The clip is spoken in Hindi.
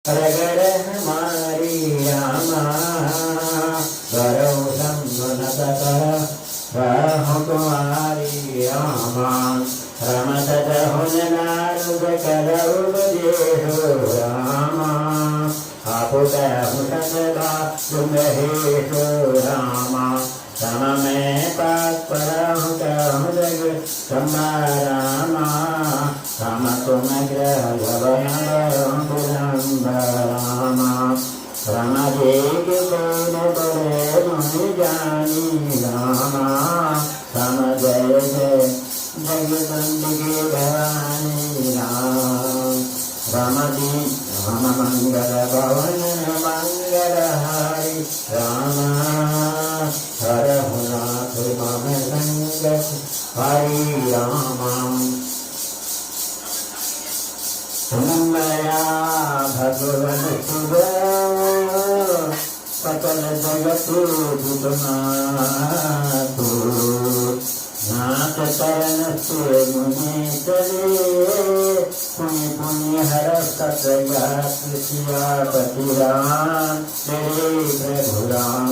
रगड़ हमारी रामा करो संगुनत रहो कुमारी रामा रमत हुन नारुद करौ देहो रामा आपु सदा तुम हेशो रामा सम में पाक परहु कहु जग रामा सम तुम ग्रह बुलंब रामा रम देख कौन बड़े मुनि जानी रामा सम जय जय जगदम्बिके भवानी राम रमदी राम मंगल भवन मंगलहारी रामा हरहु नाथ मम संगत हरि रामा तुमया भगवन शिव सकल जगत नाथ नाथ शरण से मुनि चले पुनि पुनि हर सत सियापति राम तेरे प्रभु राम।